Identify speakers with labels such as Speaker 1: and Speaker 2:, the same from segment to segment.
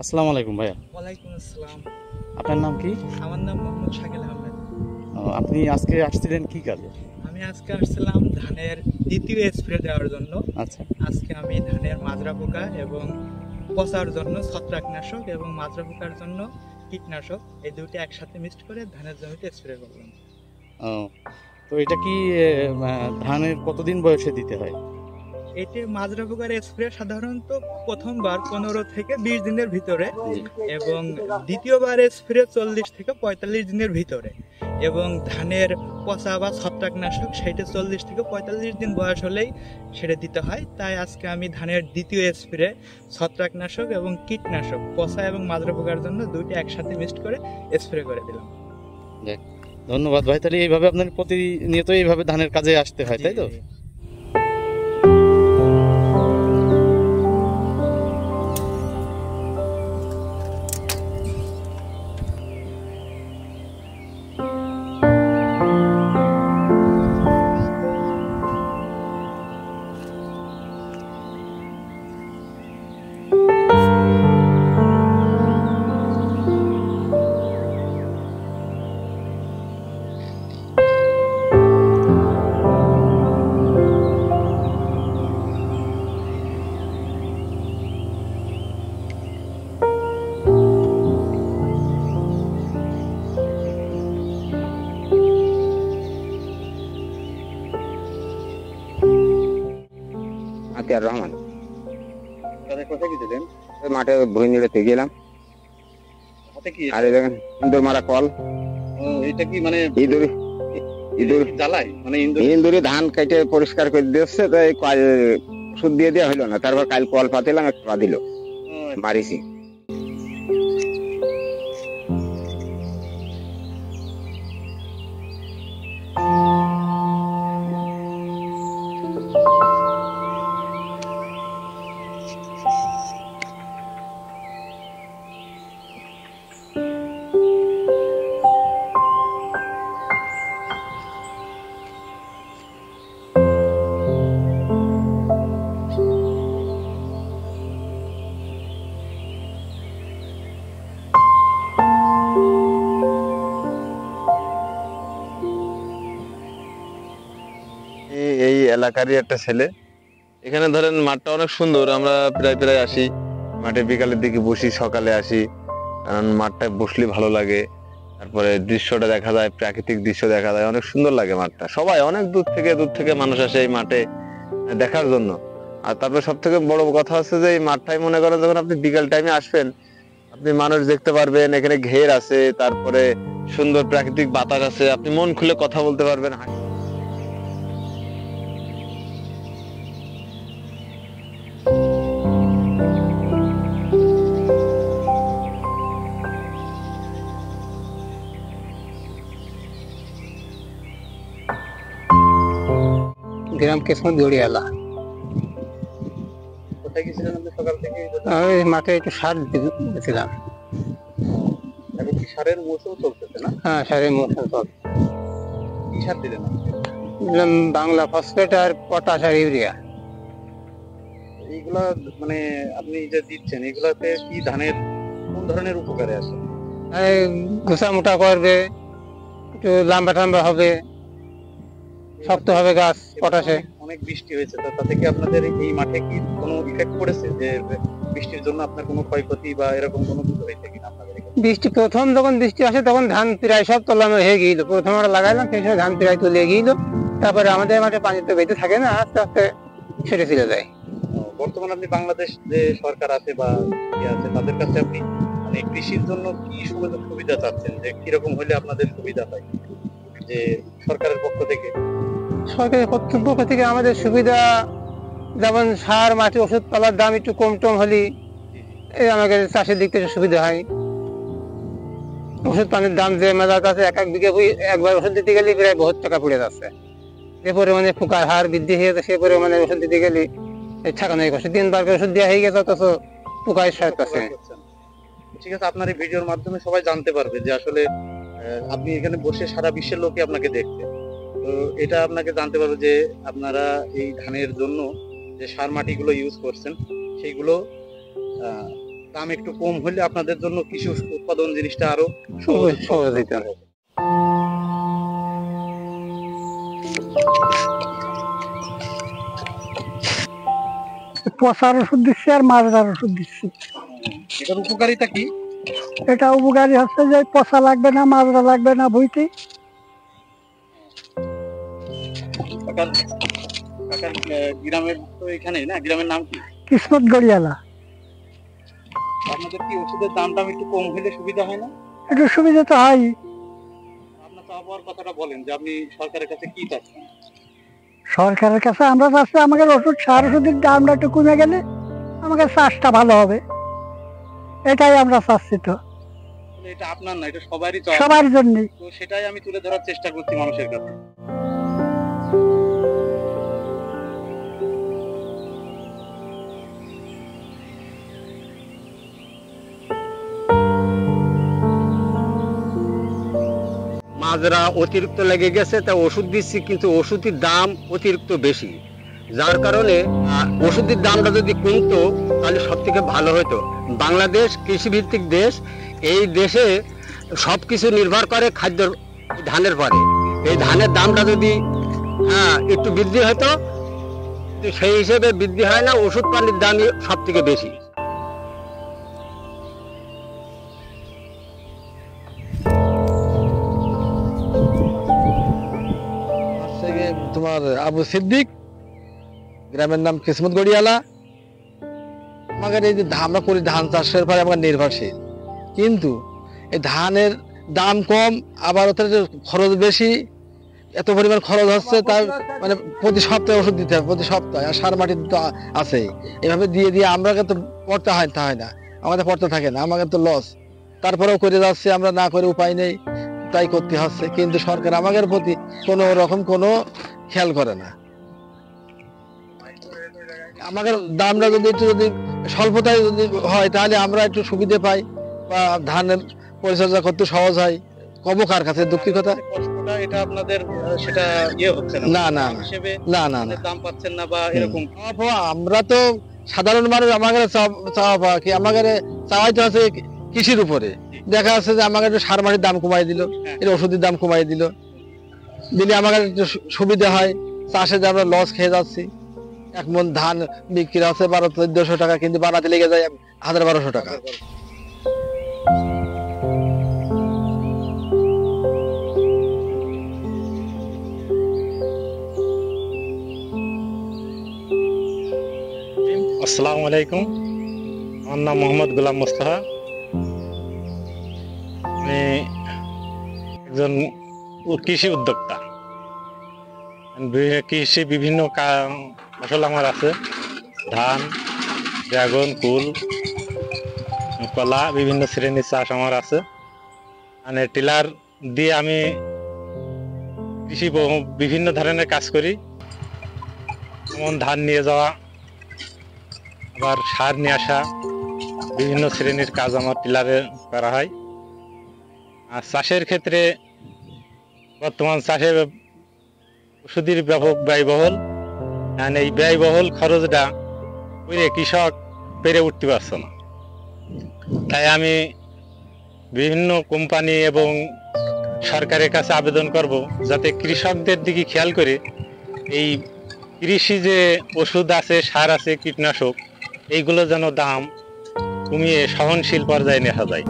Speaker 1: আসসালামু আলাইকুম ভাইয়া।
Speaker 2: ওয়ালাইকুম আসসালাম।
Speaker 1: আপনার নাম কি?
Speaker 2: আমার নাম মোহাম্মদ শাকিল আহমেদ।
Speaker 1: আপনি আজকে আসছিলেন কি কাজে?
Speaker 2: আমি আজকে আসছিলাম ধানের দ্বিতীয় স্প্রে দেওয়ার জন্য।
Speaker 1: আচ্ছা।
Speaker 2: আজকে আমি ধানের মাজরা পোকা এবং পচার জন্য ছত্রাকনাশক এবং মাজরা পোকার জন্য কীটনাশক এই দুটি একসাথে মিক্সড করে ধানের জমিতে স্প্রে করলাম।
Speaker 1: ও, তো এটা কি ধানের কতদিন বয়সে দিতে হয়?
Speaker 2: এটি মাজরা পোকার স্প্রে সাধারণত প্রথমবার 15 থেকে 20 দিনের ভিতরে এবং দ্বিতীয়বার স্প্রে 40 থেকে 45 দিনের ভিতরে এবং ধানের পচা বা ছত্রাকনাশক সেটা 40 থেকে 45 দিন বয়স হলেই সেটা দিতে হয়। তাই আজকে আমি ধানের দ্বিতীয় স্প্রে ছত্রাকনাশক এবং কীটনাশক পচা এবং মাজরা পোকার জন্য দুইটি একসাথে মিক্সড করে স্প্রে করে দিলাম।
Speaker 1: ধন্যবাদ ভাই। তাহলে এইভাবে আপনার প্রতিনিয়ত এইভাবে ধানের কাজে আসতে হয়, তাই তো?
Speaker 3: আতিয়ার রহমান।
Speaker 1: কোথায় গেছিলেন?
Speaker 3: মাঠে বই নিড়েতে গেলাম।
Speaker 1: হাতে কি?
Speaker 3: আর দেখেন ইন্দুর মারা কল।
Speaker 1: এটা কি মানে
Speaker 3: ইঁদুরি ইঁদুর
Speaker 1: জ্বালায়? মানে
Speaker 3: ইন্দুরি ধান কেটে পরিষ্কার করে দিচ্ছে, তো এই ওষুধ দিয়ে দেওয়া হইলো না। তারপর কাল কল পাতিলাম, একটু পা দিল, মারিছি।
Speaker 4: এই এলাকারই একটা ছেলে। এখানে ধরেন মাঠটা অনেক সুন্দর, আমরা প্রায় প্রায় আসি মাঠে, বিকালের দিকে বসি, সকালে আসি, কারণ মাঠটায় বসলে ভালো লাগে। তারপরে দৃশ্যটা দেখা যায়, প্রাকৃতিক দৃশ্য দেখা যায়, অনেক সুন্দর লাগে মাঠটা। সবাই অনেক দূর থেকে মানুষ আসে এই মাঠে দেখার জন্য। আর তারপরে সব থেকে বড় কথা হচ্ছে যে এই মাঠটাই মনে করেন যখন আপনি বিকাল টাইমে আসবেন, আপনি মানুষ দেখতে পারবেন, এখানে ঘের আছে, তারপরে সুন্দর প্রাকৃতিক বাতাস আছে, আপনি মন খুলে কথা বলতে পারবেন।
Speaker 3: গ্রাম কিসমত গড়িয়ালা।
Speaker 1: কোথায় গেছিলেন আপনি সকাল থেকে?
Speaker 3: আমি মাঠে একটু সার দিয়েছিলাম।
Speaker 1: এখন কি সারের মৌসুম চলতেছে না?
Speaker 3: হ্যাঁ, সারের মৌসুম চলছে।
Speaker 1: কি সার দিলেন আপনি?
Speaker 3: দিলাম বাংলা ফসফেট আর পটাশ আর ইউরিয়া।
Speaker 1: এইগুলা মানে আপনি যে দিচ্ছেন, এগুলাতে কি ধানের কোন ধরনের উপকারে আসে?
Speaker 3: গোছা মোটা করবে, একটু লম্বা টাম্বা হবে, শক্ত হবে গাছ। পটাশে
Speaker 1: অনেক বৃষ্টি হয়েছে, তো তাতে কি আপনাদের এই মাঠে কি কোনো ইফেক্ট পড়েছে, যে বৃষ্টির জন্য আপনার কোনো ক্ষয়ক্ষতি বা এরকম কোনো কিছু হয়েছে কিনা আপনাদের এখানে?
Speaker 3: বৃষ্টি প্রথম যখন বৃষ্টি আসে তখন ধান প্রায় সব তোলানো হয়ে গিয়েছিল। প্রথম আমরা লাগাইলাম, সেই সময় ধান প্রায় তুলে গিয়েছিল। তারপরে আমাদের মাঠে পানি তো বেঁধে থাকে না, আস্তে আস্তে সেরে ফিরে যায়।
Speaker 1: বর্তমানে আপনি বাংলাদেশ যে সরকার আছে বা ইয়ে আছে, তাদের কাছে আপনি মানে কৃষির জন্য কি সুবিধা চাচ্ছেন, যে কিরকম হলে আপনাদের সুবিধা হয়, যে সরকারের পক্ষ থেকে?
Speaker 3: সরকারের পক্ষ থেকে আমাদের সুবিধা, যেমন সার, মাটি, ওষুধ পালার দাম একটু কম টম হলে আমাদের চাষের দিক থেকে সুবিধা হয়। ওষুধ পানির দাম যে মেলার কাছে এক বিঘে একবার ওষুধ দিতে গেলে প্রায় বহুত টাকা পড়ে যাচ্ছে। যে পরিমাণে পোকার হার বৃদ্ধি হয়েছে, সে পরিমাণে ওষুধ দিতে গেলে ঠেকানো কষ্ট। 3 বার ওষুধ দেওয়া হয়ে গেছে, অথচ পোকায় সারতেছে।
Speaker 1: ঠিক আছে, আপনার এই ভিডিওর মাধ্যমে সবাই জানতে পারবে যে আসলে আপনি এখানে বসে সারা বিশ্বের লোকে আপনাকে দেখছে। তো এটা আপনাকে জানতে পারবে যে আপনারা এই ধানের জন্য যে সার মাটিগুলো ইউজ করছেন সেইগুলো দাম একটু কম হলে আপনাদের জন্য কৃষি উৎপাদন জিনিসটা আরো
Speaker 3: সহজ হইতে হবে।
Speaker 5: পচার ওষুধ দিচ্ছি আর মাজরার ওষুধ দিচ্ছি।
Speaker 1: এটার উপকারিতা কি?
Speaker 5: এটা উপকারী হচ্ছে যে পচা লাগবে না, মাজরা লাগবে না ভুইতে।
Speaker 1: কাকার গ্রামের তো এখানে না, গ্রামের নাম কি?
Speaker 5: কিসমত গড়িয়ালা।
Speaker 1: আপনাদের কি ওষুধের দাম একটু কম হলে সুবিধা হয় না?
Speaker 5: একটু সুবিধা তো হয়।
Speaker 1: আপনার তো আবহাওয়ার কথাটা বলেন যে আপনি সরকারের কাছে কি চাচ্ছেন?
Speaker 5: সরকারের কাছে আমরা চাচ্ছি আমাদের ওষুধ সার ওষুধের দামটা একটু কমে গেলে আমাদের চাষটা ভালো হবে, এটাই আমরা চাচ্ছি। তো
Speaker 1: এটা আপনার না, এটা সবারই চাওয়া।
Speaker 5: সবার জন্য
Speaker 1: তো সেটাই আমি তুলে ধরার চেষ্টা করছি মানুষের কাছে।
Speaker 6: মাজরা অতিরিক্ত লেগে গেছে, তা ওষুধ দিচ্ছি, কিন্তু ওষুধের দাম অতিরিক্ত বেশি, যার কারণে ওষুধের দামটা যদি কমতো তাহলে সব থেকে ভালো হতো। বাংলাদেশ কৃষিভিত্তিক দেশ, এই দেশে সব কিছু নির্ভর করে খাদ্য ধানের পরে। এই ধানের দামটা যদি একটু বৃদ্ধি হতো, সেই হিসেবে বৃদ্ধি হয় না, ওষুধ পানির দামই সব থেকে বেশি।
Speaker 7: তোমার আবু সিদ্দিক, গ্রামের নাম কিসমত গড়িয়ালা। আমাদের এই যে আমরা করি ধান চাষের পরে আমাদের নির্ভরশীল, কিন্তু এই ধানের দাম কম, আবার ওদের খরচ বেশি, এত পরিমাণ খরচ হচ্ছে, তার মানে প্রতি সপ্তাহে ওষুধ দিতে হবে, প্রতি সপ্তাহে, আর সার মাটি তো আছে, এভাবে দিয়ে দিয়ে আমরা তো পড়তে হয় না, আমাদের পড়তে থাকে না, আমাদের তো লস। তারপরেও করে যাচ্ছে, আমরা না করে উপায় নেই, তাই করতে হচ্ছে। কিন্তু সরকার আমাদের প্রতি কোনো রকম কোনো খেয়াল করে না। আমাদের দামটা যদি স্বল্পতায় যদি হয় তাহলে আমরা একটু সুবিধে পাই, বা ধানের পরিচর্যা করতে সহজ হয়। কব কার কাছে দুঃখের কথা,
Speaker 1: কষ্টটা এটা আপনাদের সেটা হচ্ছে
Speaker 7: না না
Speaker 1: হিসেবে
Speaker 7: না
Speaker 1: দাম পাচ্ছেন না বা এরকম।
Speaker 7: আমরা তো সাধারণ মানুষ, আমাদের চাওয়া পাওয়া কি, আমাদের চাওয়াই তো আছে কৃষির উপরে। দেখা যাচ্ছে যে আমাকে একটু সার মাটির দাম কমাই দিল, এর ওষুধের দাম কমাই দিলে আমাদের একটু সুবিধা হয়। চাষে যে আমরা লস খেয়ে যাচ্ছি, এক মন ধান বিক্রি হচ্ছে 1200-1400 টাকা, কিন্তু বানাতে লেগে যায় 1000-1200 টাকা।
Speaker 8: আসসালামু আলাইকুম, আমার নাম মোহাম্মদ গোলাম মোস্তফা। আমি একজন কৃষি উদ্যোক্তা। কৃষি বিভিন্ন ফসল আমার আছে, ধান, ড্রাগন, কুল, কলা, বিভিন্ন শ্রেণীর চাষ আমার আছে। মানে টিলার দিয়ে আমি কৃষি বিভিন্ন ধরনের কাজ করি, যেমন ধান নিয়ে যাওয়া, আবার সার নিয়ে আসা, বিভিন্ন শ্রেণীর কাজ আমার টিলারে করা হয়। আর চাষের ক্ষেত্রে বর্তমান চাষে ওষুধের ব্যাপক ব্যয়বহুল, এই ব্যয়বহুল খরচটা করে কৃষক পেরে উঠতে পারছে না। তাই আমি বিভিন্ন কোম্পানি এবং সরকারের কাছে আবেদন করব, যাতে কৃষকদের দিকে খেয়াল করে এই কৃষি যে ওষুধ আছে, সার আছে, কীটনাশক, এইগুলো যেন দাম কমিয়ে সহনশীল পর্যায়ে নেওয়া যায়।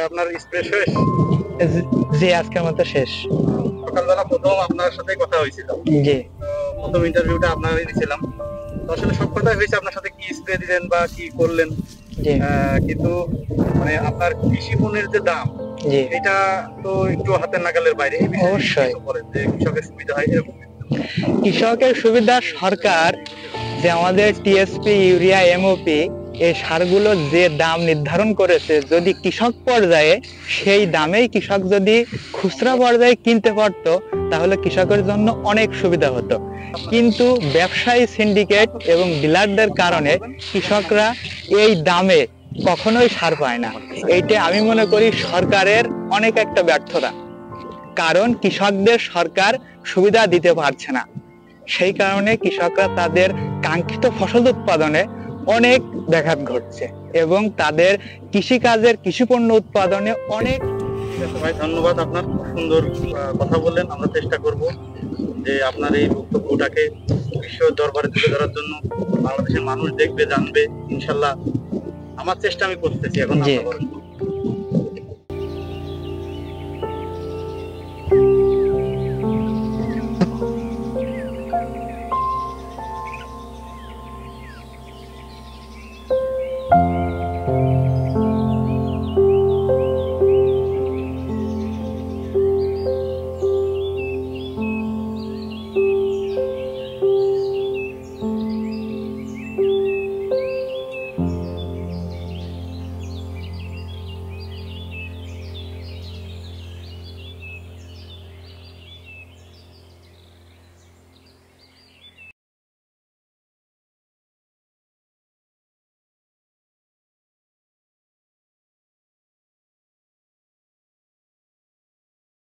Speaker 1: আপনার স্প্রে শেষ?
Speaker 2: জি, আজকে আমাদের শেষ।
Speaker 1: সকালবেলা প্রথম আপনার সাথে কথা হয়েছিল,
Speaker 2: জি,
Speaker 1: প্রথম ইন্টারভিউটা আপনারই দিয়েছিলাম। আসলে সব কথাই হয়েছে আপনার সাথে কি স্প্রে দিলেন বা কি করলেন, কিন্তু মানে আপনার কৃষি পণ্যের যে দাম, এটা তো একটু হাতের নাগালের বাইরে।
Speaker 2: অবশ্যই
Speaker 1: যে কৃষকের সুবিধা হয় এরকম?
Speaker 2: কৃষকের সুবিধা সরকার যে আমাদের টিএসপি, ইউরিয়া, এমওপি এই সারগুলো যে দাম নির্ধারণ করেছে, যদি কৃষক পর্যায়ে সেই দামেই কৃষক যদি খুচরা পর্যায়ে কিনতে পারতো তাহলে কৃষকের জন্য অনেক সুবিধা হতো। কিন্তু ব্যবসায়ী সিন্ডিকেট এবং ডিলারদের কারণে কৃষকরা এই দামে কখনোই সার পায় না। এইটা আমি মনে করি সরকারের অনেক একটা ব্যর্থতা, কারণ কৃষকদের সরকার সুবিধা দিতে পারছে না। সেই কারণে কৃষকরা তাদের কাঙ্ক্ষিত ফসল উৎপাদনে অনেক ব্যাঘাত ঘটছে এবং তাদের কৃষিকাজের কৃষিপণ্য উৎপাদনে অনেক।
Speaker 1: ভাই ধন্যবাদ, আপনার খুব সুন্দর কথা বললেন। আমরা চেষ্টা করব যে আপনার এই বক্তব্যটাকে বিশ্ব দরবারে তুলে ধরার জন্য, বাংলাদেশের মানুষ দেখবে, জানবে। ইনশাল্লাহ আমার চেষ্টা আমি করতেছি এখন।